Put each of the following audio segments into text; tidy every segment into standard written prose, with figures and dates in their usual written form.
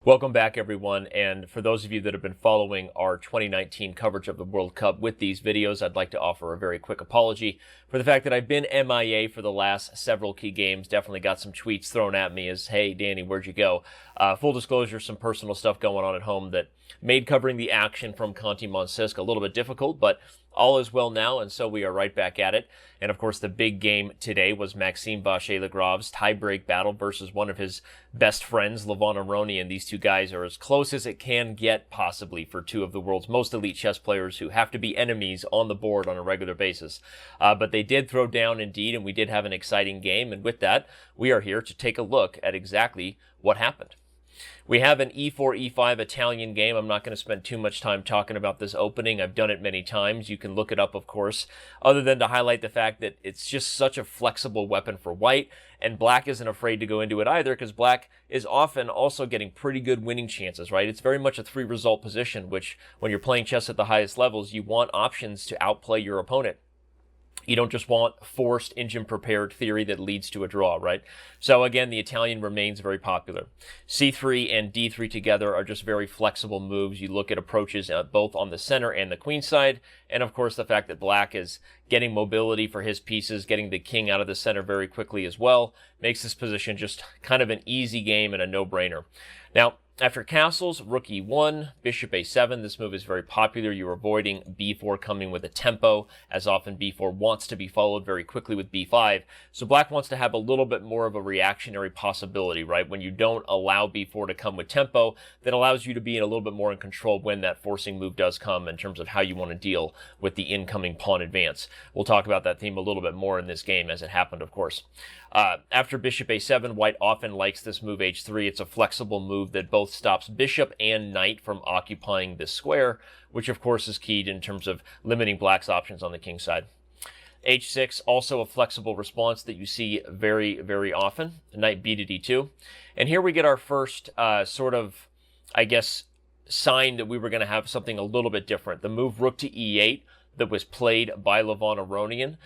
Welcome back, everyone, and for those of you that have been following our 2019 coverage of the World Cup with these videos, I'd like to offer a very quick apology for the fact that I've been MIA for the last several key games. Definitely got some tweets thrown at me as, hey, Danny, where'd you go? Full disclosure, some personal stuff going on at home that made covering the action from Conti-Monsisk a little bit difficult, but all is well now, and so we are right back at it. And of course, the big game today was Maxime Vachier-Lagrave's tiebreak battle versus one of his best friends, Levon Aronian. These two guys are as close as it can get, possibly, for two of the world's most elite chess players who have to be enemies on the board on a regular basis. But they did throw down indeed, and we did have an exciting game. And with that, we are here to take a look at exactly what happened. We have an e4, e5 Italian game. I'm not going to spend too much time talking about this opening. I've done it many times. You can look it up, of course, other than to highlight the fact that it's just such a flexible weapon for white, and black isn't afraid to go into it either, because black is often also getting pretty good winning chances, right? It's very much a three-result position, which, when you're playing chess at the highest levels, you want options to outplay your opponent. You don't just want forced engine-prepared theory that leads to a draw, right? So again, the Italian remains very popular. C3 and D3 together are just very flexible moves. You look at approaches both on the center and the queen side, and of course the fact that black is getting mobility for his pieces, getting the king out of the center very quickly as well, makes this position just kind of an easy game and a no-brainer. Now, after castles, rook e1, bishop a7. This move is very popular. You're avoiding b4 coming with a tempo, as often b4 wants to be followed very quickly with b5. So black wants to have a little bit more of a reactionary possibility, right? When you don't allow b4 to come with tempo, that allows you to be in a little bit more in control when that forcing move does come in terms of how you want to deal with the incoming pawn advance. We'll talk about that theme a little bit more in this game as it happened, of course. After bishop a7, white often likes this move h3. It's a flexible move that both stops bishop and knight from occupying this square, which of course is keyed in terms of limiting black's options on the king side. h6, also a flexible response that you see very, very often. Knight b to d2. And here we get our first sort of, I guess, sign that we were going to have something a little bit different. The move rook to e8 that was played by Levon Aronian,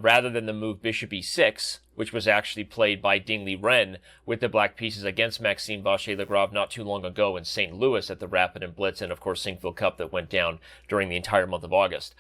rather than the move bishop e6, which was actually played by Danny Rensch with the black pieces against Maxime Vachier-Lagrave not too long ago in St. Louis at the Rapid and Blitz, and of course Sinkfield Cup that went down during the entire month of August.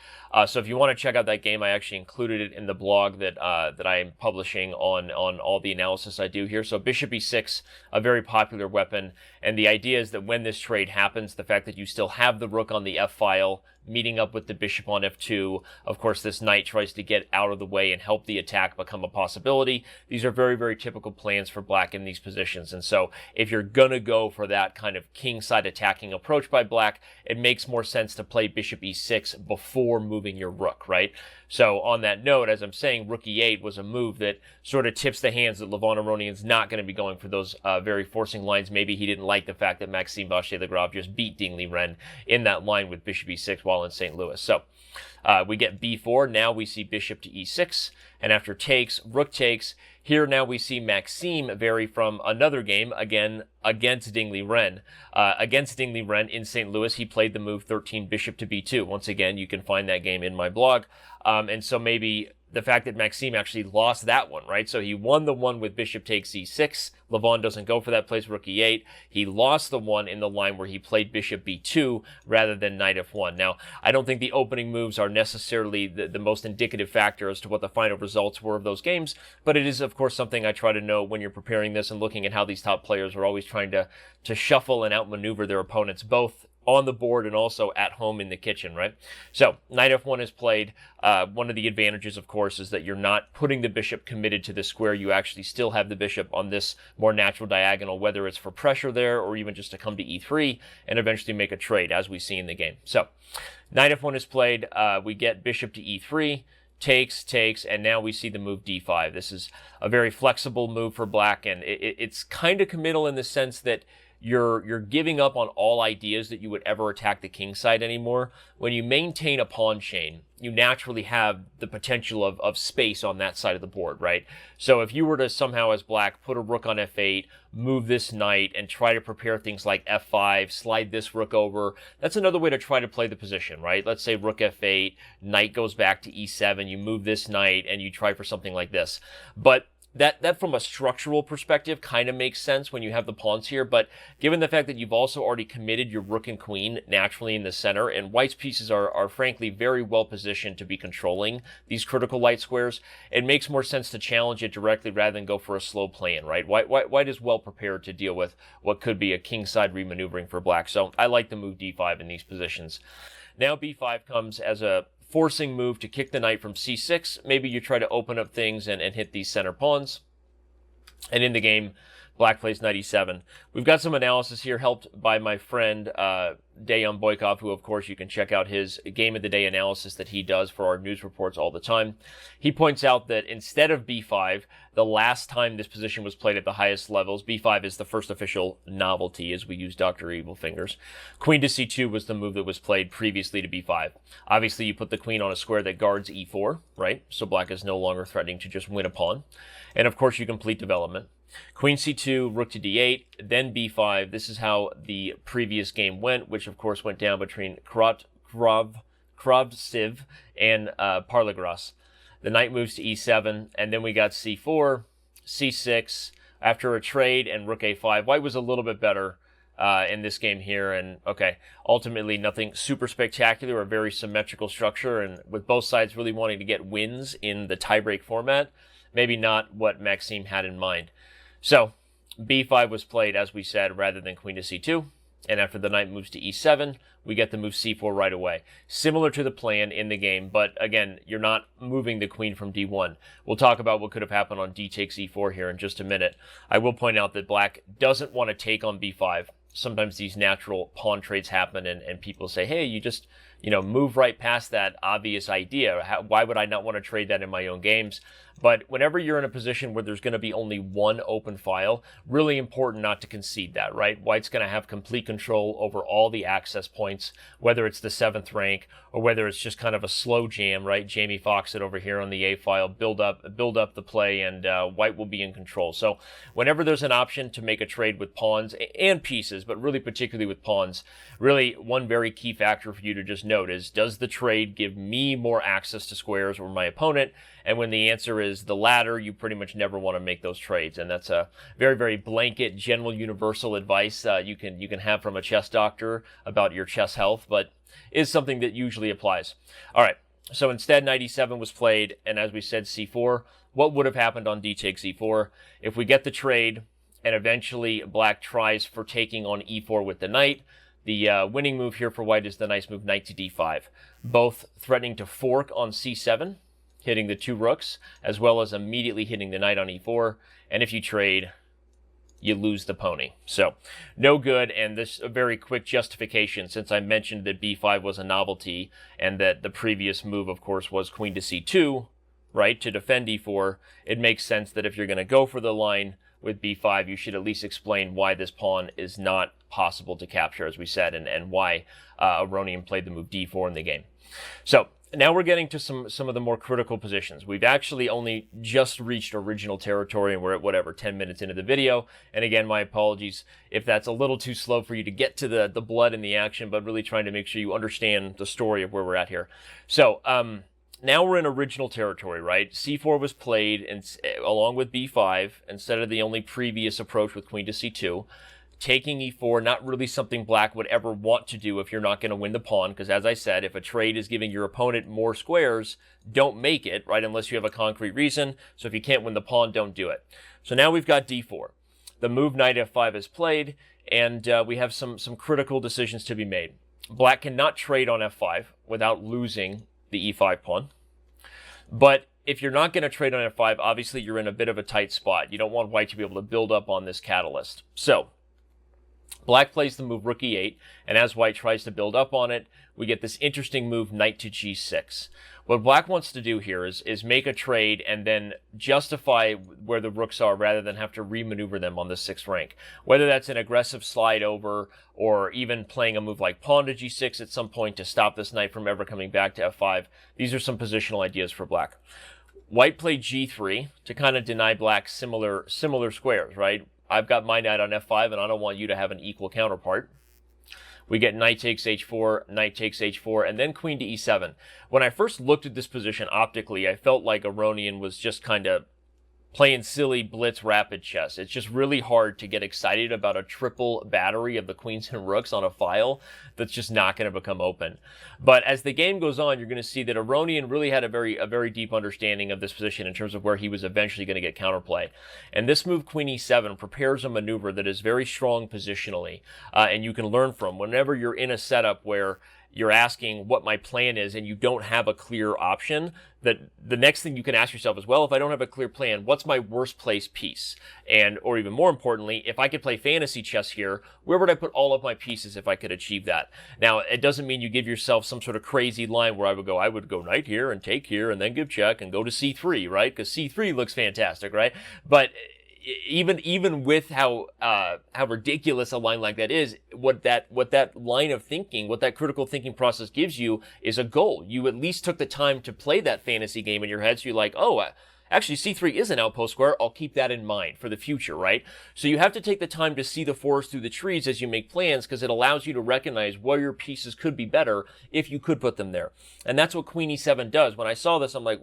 So if you want to check out that game, I actually included it in the blog that I am publishing on all the analysis I do here. So bishop e6, a very popular weapon, and the idea is that when this trade happens, the fact that you still have the rook on the f-file, meeting up with the bishop on f2, of course this knight tries to get out of the way and help the attack become a possibility. These are very, very typical plans for black in these positions, and so if you're gonna go for that kind of kingside attacking approach by black, it makes more sense to play bishop e6 before moving your rook, right? So on that note, as I'm saying, rook e8 was a move that sort of tips the hands that Levon Aronian's not going to be going for those very forcing lines. Maybe he didn't like the fact that Maxime Vachier-Lagrave just beat Danny Rensch in that line with bishop e6 while in St. Louis. So we get b4. Now we see bishop to e6. And after takes, rook takes. Here now we see Maxime vary from another game, again, against Danny Rensch. Against Danny Rensch in St. Louis, he played the move 13 bishop to b2. Once again, you can find that game in my blog. And so maybe the fact that Maxime actually lost that one, right? So he won the one with bishop takes e6. Levon doesn't go for that, plays rook e8. He lost the one in the line where he played bishop b2 rather than knight f1. Now, I don't think the opening moves are necessarily the most indicative factor as to what the final results were of those games, but it is, of course, something I try to know when you're preparing this and looking at how these top players are always trying to shuffle and outmaneuver their opponents, both on the board and also at home in the kitchen, right? So knight f1 is played. One of the advantages, of course, is that you're not putting the bishop committed to the square. You actually still have the bishop on this more natural diagonal, whether it's for pressure there or even just to come to e3 and eventually make a trade, as we see in the game. So knight f1 is played. We get bishop to e3. Takes, and now we see the move d5. This is a very flexible move for black, and it's kind of committal in the sense that you're giving up on all ideas that you would ever attack the king side anymore. When you maintain a pawn chain, you naturally have the potential of space on that side of the board, right? So if you were to somehow, as black, put a rook on f8, move this knight, and try to prepare things like f5, slide this rook over, that's another way to try to play the position, right? Let's say rook f8, knight goes back to e7, you move this knight, and you try for something like this. But That from a structural perspective kind of makes sense when you have the pawns here, but given the fact that you've also already committed your rook and queen naturally in the center, and white's pieces are frankly very well positioned to be controlling these critical light squares, it makes more sense to challenge it directly rather than go for a slow play-in, right? White is well prepared to deal with what could be a kingside remaneuvering for black, so I like the move d5 in these positions. Now b5 comes as a forcing move to kick the knight from c6. Maybe you try to open up things and hit these center pawns. And in the game, black plays knight e7. We've got some analysis here helped by my friend Dayan Boykov, who, of course, you can check out his game of the day analysis that he does for our news reports all the time. He points out that instead of b5, the last time this position was played at the highest levels, b5 is the first official novelty, as we use Dr. Evil Fingers. Queen to c2 was the move that was played previously to b5. Obviously, you put the queen on a square that guards e4, right? So black is no longer threatening to just win a pawn. And, of course, you complete development. Queen c2, rook to d8, then b5. This is how the previous game went, which of course went down between Kravtsiv and Parlegras. The knight moves to e7, and then we got c4, c6, after a trade, and rook a5. White was a little bit better in this game here, and okay, ultimately nothing super spectacular, a very symmetrical structure, and with both sides really wanting to get wins in the tiebreak format, maybe not what Maxime had in mind. So, b5 was played, as we said, rather than queen to c2. And after the knight moves to e7, we get the move c4 right away. Similar to the plan in the game, but again, you're not moving the queen from d1. We'll talk about what could have happened on d takes e4 here in just a minute. I will point out that black doesn't want to take on b5. Sometimes these natural pawn trades happen, and people say, hey, you just, move right past that obvious idea. Why would I not want to trade that in my own games? But whenever you're in a position where there's going to be only one open file, really important not to concede that, right? White's going to have complete control over all the access points, whether it's the 7th rank or whether it's just kind of a slow jam, right? Jamie Foxx it over here on the A file, build up the play, and white will be in control. So whenever there's an option to make a trade with pawns and pieces, but really particularly with pawns, really one very key factor for you to just note is, does the trade give me more access to squares or my opponent? And when the answer is the latter, you pretty much never want to make those trades. And that's a very, very blanket, general, universal advice you can have from a chess doctor about your chess health, but is something that usually applies. All right, so instead, knight e7 was played, and as we said, c4. What would have happened on d takes e4? If we get the trade, and eventually black tries for taking on e4 with the knight, the winning move here for white is the nice move knight to d5, both threatening to fork on c7, hitting the 2 rooks, as well as immediately hitting the knight on e4. And if you trade, you lose the pony. So, no good, and this a very quick justification, since I mentioned that b5 was a novelty, and that the previous move, of course, was queen to c2, right, to defend e4. It makes sense that if you're going to go for the line with b5, you should at least explain why this pawn is not possible to capture, as we said, and why Aronian played the move d4 in the game. So, now we're getting to some of the more critical positions. We've actually only just reached original territory, and we're at, whatever, 10 minutes into the video. And again, my apologies if that's a little too slow for you to get to the blood and the action, but really trying to make sure you understand the story of where we're at here. So, now we're in original territory, right? c4 was played along with b5 instead of the only previous approach with queen to c2. Taking e4, not really something black would ever want to do if you're not going to win the pawn, because as I said, if a trade is giving your opponent more squares, don't make it, right, unless you have a concrete reason. So if you can't win the pawn, don't do it. So now we've got d4. The move knight f5 is played, and we have some critical decisions to be made. Black cannot trade on f5 without losing the e5 pawn. But if you're not going to trade on f5, obviously you're in a bit of a tight spot. You don't want white to be able to build up on this catalyst. So black plays the move rook e8, and as white tries to build up on it, we get this interesting move knight to g6. What black wants to do here is make a trade and then justify where the rooks are rather than have to remaneuver them on the 6th rank. Whether that's an aggressive slide over or even playing a move like pawn to g6 at some point to stop this knight from ever coming back to f5. These are some positional ideas for black. White played g3 to kind of deny black similar squares, right? I've got my knight on f5, and I don't want you to have an equal counterpart. We get knight takes h4, knight takes h4, and then queen to e7. When I first looked at this position optically, I felt like Aronian was just kind of playing silly blitz rapid chess. It's just really hard to get excited about a triple battery of the queens and rooks on a file that's just not going to become open. But as the game goes on, you're going to see that Aronian really had a very deep understanding of this position in terms of where he was eventually going to get counterplay. And this move, queen e7, prepares a maneuver that is very strong positionally, and you can learn from whenever you're in a setup where you're asking what my plan is and you don't have a clear option, that the next thing you can ask yourself is, well, if I don't have a clear plan, what's my worst place piece? And, or even more importantly, if I could play fantasy chess here, where would I put all of my pieces if I could achieve that? Now, it doesn't mean you give yourself some sort of crazy line where I would go knight here and take here and then give check and go to c3, right? Because c3 looks fantastic, right? But even with how ridiculous a line like that is, what that line of thinking, what that critical thinking process gives you is a goal. You at least took the time to play that fantasy game in your head, so you're like, oh, actually c3 is an outpost square, I'll keep that in mind for the future, right? So you have to take the time to see the forest through the trees as you make plans, because it allows you to recognize where your pieces could be better if you could put them there. And that's what queen e7 does. When I saw this, I'm like,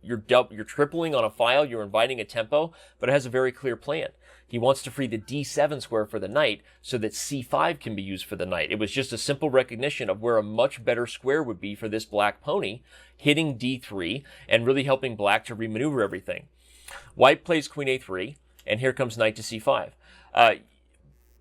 you're tripling on a file, you're inviting a tempo, but it has a very clear plan. He wants to free the d7 square for the knight so that c5 can be used for the knight. It was just a simple recognition of where a much better square would be for this black pony, hitting d3 and really helping black to remaneuver everything. White plays queen a3, and here comes knight to c5.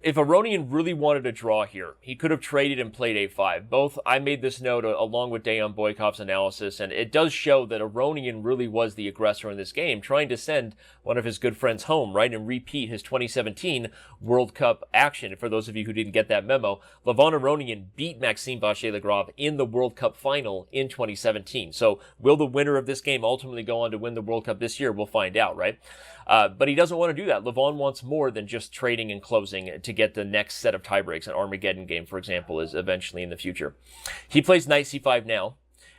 If Aronian really wanted to draw here, he could have traded and played a5. I made this note along with Dejan Bojkov's analysis, and it does show that Aronian really was the aggressor in this game, trying to send one of his good friends home, right, and repeat his 2017 World Cup action. For those of you who didn't get that memo, Levon Aronian beat Maxime Vachier-Lagrave in the World Cup final in 2017. So will the winner of this game ultimately go on to win the World Cup this year? We'll find out, right? But he doesn't want to do that. Levon wants more than just trading and closing to get the next set of tiebreaks. An Armageddon game, for example, is eventually in the future. He plays knight c5 now,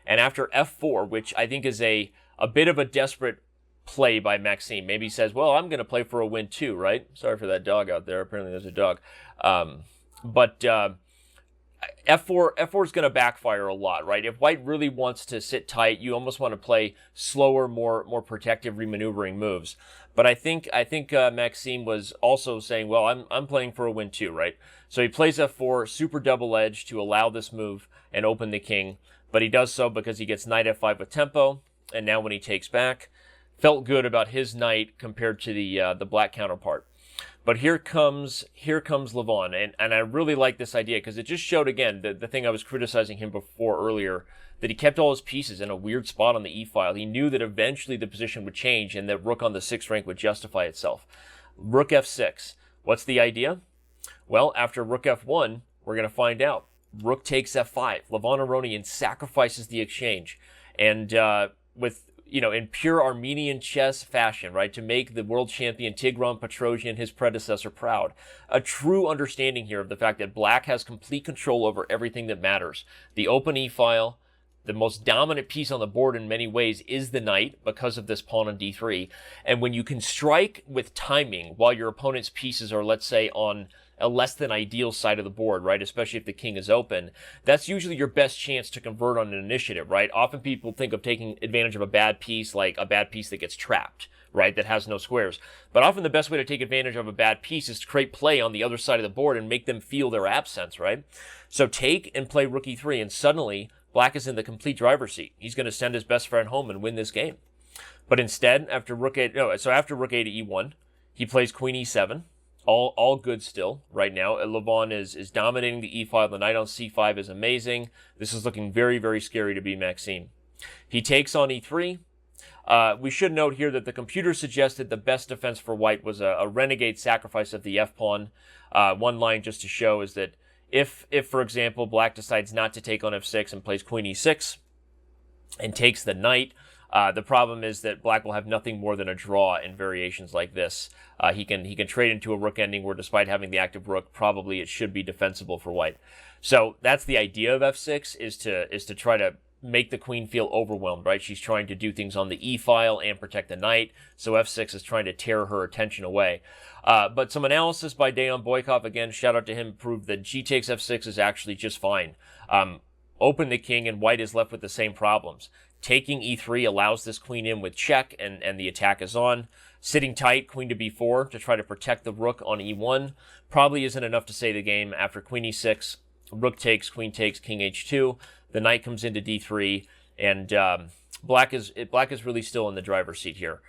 and after f4, which I think is a bit of a desperate play by Maxime. Maybe he says, well, I'm going to play for a win too, right? Sorry for that dog out there. Apparently there's a dog. F4 is going to backfire a lot, right? If white really wants to sit tight, you almost want to play slower, more protective remaneuvering moves. But I think Maxime was also saying, well, I'm playing for a win too, right? So he plays f4, super double edge to allow this move and open the king. But he does so because he gets knight f5 with tempo, and now when he takes back, felt good about his knight compared to the black counterpart. But here comes Levon, and I really like this idea because it just showed again the thing I was criticizing him before earlier, that he kept all his pieces in a weird spot on the e-file. He knew that eventually the position would change and that rook on the 6th rank would justify itself. Rook f6. What's the idea? Well, after rook f1, we're going to find out. Rook takes f5. Levon Aronian sacrifices the exchange, and in pure Armenian chess fashion, right, to make the world champion Tigran Petrosian, his predecessor, proud. A true understanding here of the fact that black has complete control over everything that matters. The open e-file, the most dominant piece on the board in many ways is the knight because of this pawn on d3. And when you can strike with timing while your opponent's pieces are, let's say, on a less than ideal side of the board, right? Especially if the king is open, that's usually your best chance to convert on an initiative, right? Often people think of taking advantage of a bad piece, like a bad piece that gets trapped, right? That has no squares. But often the best way to take advantage of a bad piece is to create play on the other side of the board and make them feel their absence, right? So take and play rook e3, and suddenly black is in the complete driver's seat. He's going to send his best friend home and win this game. But instead, after rook a to e1, he plays queen e7. All good still right now. Levon is dominating the e-file. The knight on c5 is amazing. This is looking very, very scary to be Maxime. He takes on e3. We should note here that the computer suggested the best defense for white was a renegade sacrifice of the f-pawn. One line just to show is that if, for example, black decides not to take on f6 and plays queen e6 and takes the knight, the problem is that black will have nothing more than a draw in variations like this. He can trade into a rook ending where, despite having the active rook, probably it should be defensible for white. So that's the idea of f6, is to try to make the queen feel overwhelmed, right? She's trying to do things on the e-file and protect the knight, so f6 is trying to tear her attention away. But some analysis by Dejan Bojkov, again, shout out to him, proved that g takes f6 is actually just fine. Open the king, and white is left with the same problems. Taking e3 allows this queen in with check, and the attack is on. Sitting tight, queen to b4 to try to protect the rook on e1 probably isn't enough to save the game. After queen e6, rook takes, queen takes, king h2. The knight comes into d3, and black is really still in the driver's seat here.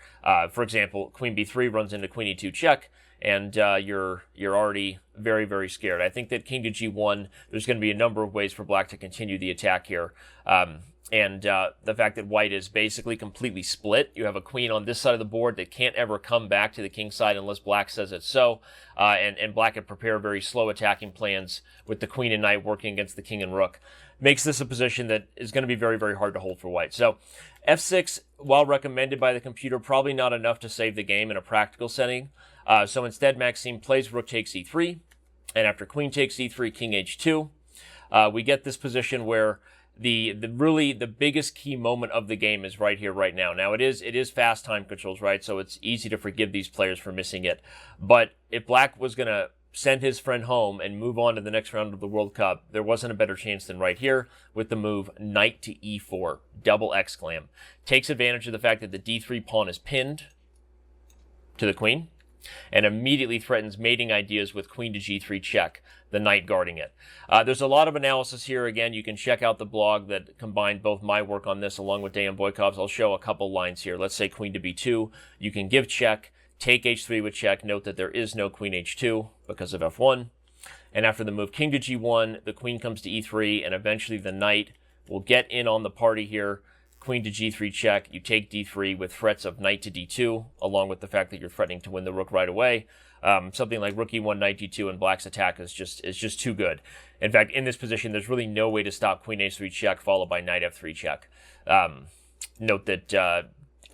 For example, queen b3 runs into queen e2 check, and you're already very, very scared. I think that king to g1, there's going to be a number of ways for black to continue the attack here. And the fact that white is basically completely split. You have a queen on this side of the board that can't ever come back to the king side unless black says it's so. And black can prepare very slow attacking plans with the queen and knight working against the king and rook. Makes this a position that is going to be very, very hard to hold for white. So f6, while recommended by the computer, probably not enough to save the game in a practical setting. So instead, Maxime plays rook takes e3. And after queen takes e3, king h2. We get this position where the biggest key moment of the game is right here, right now. Now, it is fast time controls, right? So it's easy to forgive these players for missing it. But if black was going to send his friend home and move on to the next round of the World Cup, there wasn't a better chance than right here with the move knight to e4, double exclam. Takes advantage of the fact that the d3 pawn is pinned to the queen, and immediately threatens mating ideas with queen to g3 check, the knight guarding it. There's a lot of analysis here. Again, you can check out the blog that combined both my work on this along with Dan Boykov's. I'll show a couple lines here. Let's say queen to b2. You can give check, take h3 with check. Note that there is no queen h2 because of f1. And after the move king to g1, the queen comes to e3, and eventually the knight will get in on the party here. Queen to g3 check, you take d3 with threats of knight to d2, along with the fact that you're threatening to win the rook right away. Something like rook e1, knight d2, and black's attack is just too good. In fact, in this position, there's really no way to stop queen h3 check, followed by knight f3 check. Note that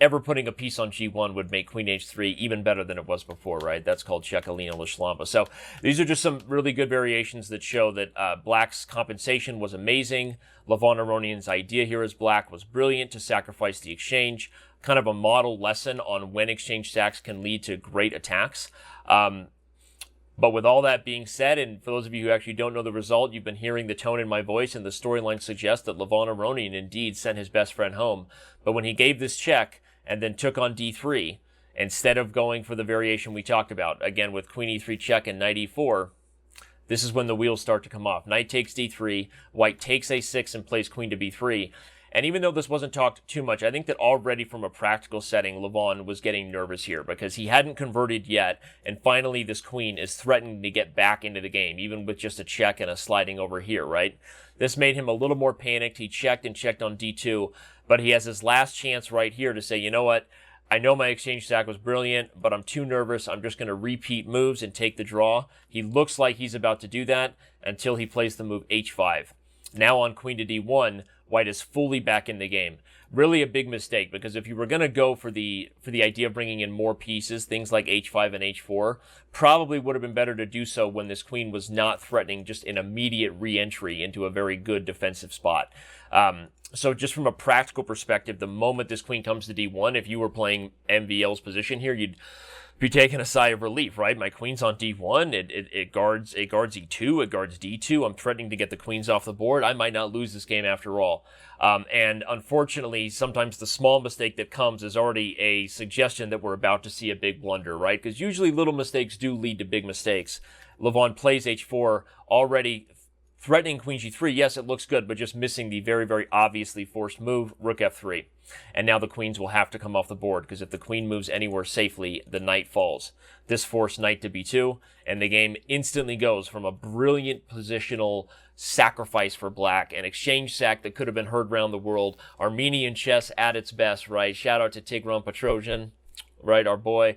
ever putting a piece on g1 would make queen h3 even better than it was before, right? That's called Chekalina Lashlampa. So these are just some really good variations that show that black's compensation was amazing. Levon Aronian's idea here as black was brilliant to sacrifice the exchange. Kind of a model lesson on when exchange sacks can lead to great attacks. But with all that being said, and for those of you who actually don't know the result, you've been hearing the tone in my voice, and the storyline suggests that Levon Aronian indeed sent his best friend home. But when he gave this check and then took on d3, instead of going for the variation we talked about, again with queen e3 check and knight e4, this is when the wheels start to come off. Knight takes d3, white takes a6 and plays queen to b3. And even though this wasn't talked too much, I think that already from a practical setting, Levon was getting nervous here because he hadn't converted yet, and finally this queen is threatening to get back into the game, even with just a check and a sliding over here, right? This made him a little more panicked. He checked and checked on d2, but he has his last chance right here to say, you know what? I know my exchange sack was brilliant, but I'm too nervous. I'm just going to repeat moves and take the draw. He looks like he's about to do that until he plays the move h5. Now on queen to d1, white is fully back in the game. Really a big mistake, because if you were going to go for the idea of bringing in more pieces, things like h5 and h4, probably would have been better to do so when this queen was not threatening just an immediate re-entry into a very good defensive spot. So just from a practical perspective, the moment this queen comes to d1, if you were playing MVL's position here, you'd be taking a sigh of relief, right? My queen's on d1, it guards e2, it guards d2, I'm threatening to get the queens off the board, I might not lose this game after all. And unfortunately, sometimes the small mistake that comes is already a suggestion that we're about to see a big blunder, right? Because usually little mistakes do lead to big mistakes. Levon plays h4, already threatening queen g3, yes, it looks good, but just missing the very, very obviously forced move, rook f3. And now the queens will have to come off the board, because if the queen moves anywhere safely, the knight falls. This forced knight to b2, and the game instantly goes from a brilliant positional sacrifice for black, an exchange sack that could have been heard around the world, Armenian chess at its best, right? Shout out to Tigran Petrosian, right, our boy.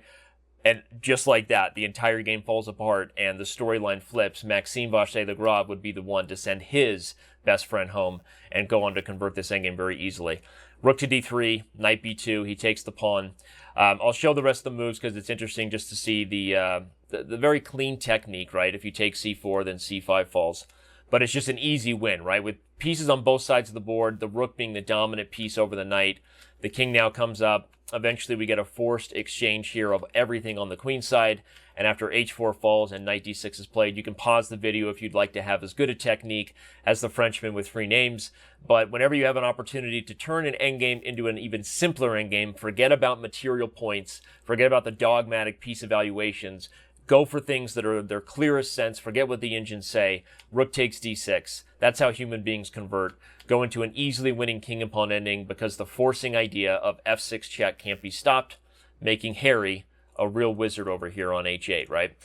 And just like that, the entire game falls apart and the storyline flips. Maxime Vachier-Lagrave would be the one to send his best friend home and go on to convert this endgame very easily. Rook to d3, knight b2, he takes the pawn. I'll show the rest of the moves because it's interesting just to see the very clean technique, right? If you take c4, then c5 falls. But it's just an easy win, right? With pieces on both sides of the board, the rook being the dominant piece over the knight. The king now comes up. Eventually, we get a forced exchange here of everything on the queen side. And after h4 falls and knight d6 is played, you can pause the video if you'd like to have as good a technique as the Frenchman with 3 names. But whenever you have an opportunity to turn an endgame into an even simpler endgame, forget about material points, forget about the dogmatic piece evaluations, go for things that are their clearest sense, forget what the engines say. Rook takes d6. That's how human beings convert. Go into an easily winning king and pawn ending because the forcing idea of f6 check can't be stopped, making Harry a real wizard over here on h8, right?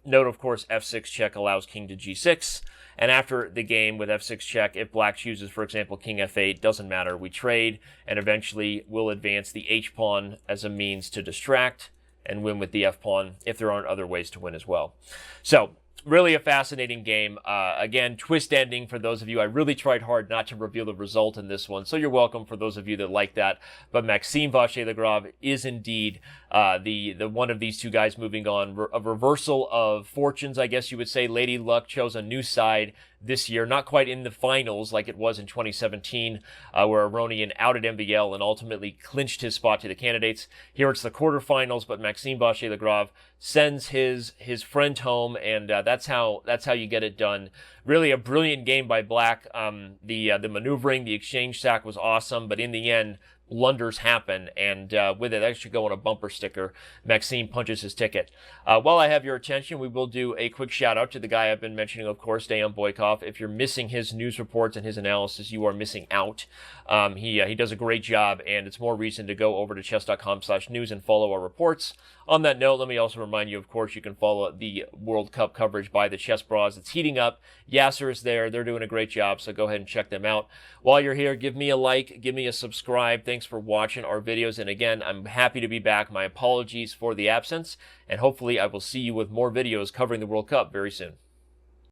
Note, of course, f6 check allows king to g6. And after the game with f6 check, if black chooses, for example, king f8, doesn't matter. We trade, and eventually we'll advance the h-pawn as a means to distract and win with the f-pawn if there aren't other ways to win as well. So, really a fascinating game. Again, twist ending for those of you. I really tried hard not to reveal the result in this one, so you're welcome for those of you that like that. But Maxime Vachier-Lagrave is indeed the one of these two guys moving on. A reversal of fortunes, I guess you would say. Lady Luck chose a new side this year, not quite in the finals like it was in 2017, where Aronian outed MVL and ultimately clinched his spot to the candidates. Here it's the quarterfinals, but Maxime Vachier-Lagrave sends his friend home, and that's how you get it done. Really a brilliant game by Black. The maneuvering, the exchange sack was awesome, but in the end, blunders happen, and with it, actually go on a bumper sticker. Maxime punches his ticket. While I have your attention, we will do a quick shout out to the guy I've been mentioning, of course, Dejan Boykov. If you're missing his news reports and his analysis, you are missing out. He does a great job, and it's more reason to go over to Chess.com/news and follow our reports. On that note, let me also remind you, of course, you can follow the World Cup coverage by the Chess Bras. It's heating up. Yasser is there. They're doing a great job, so go ahead and check them out. While you're here, give me a like, give me a subscribe. Thanks for watching our videos. And again, I'm happy to be back. My apologies for the absence, and hopefully I will see you with more videos covering the World Cup very soon.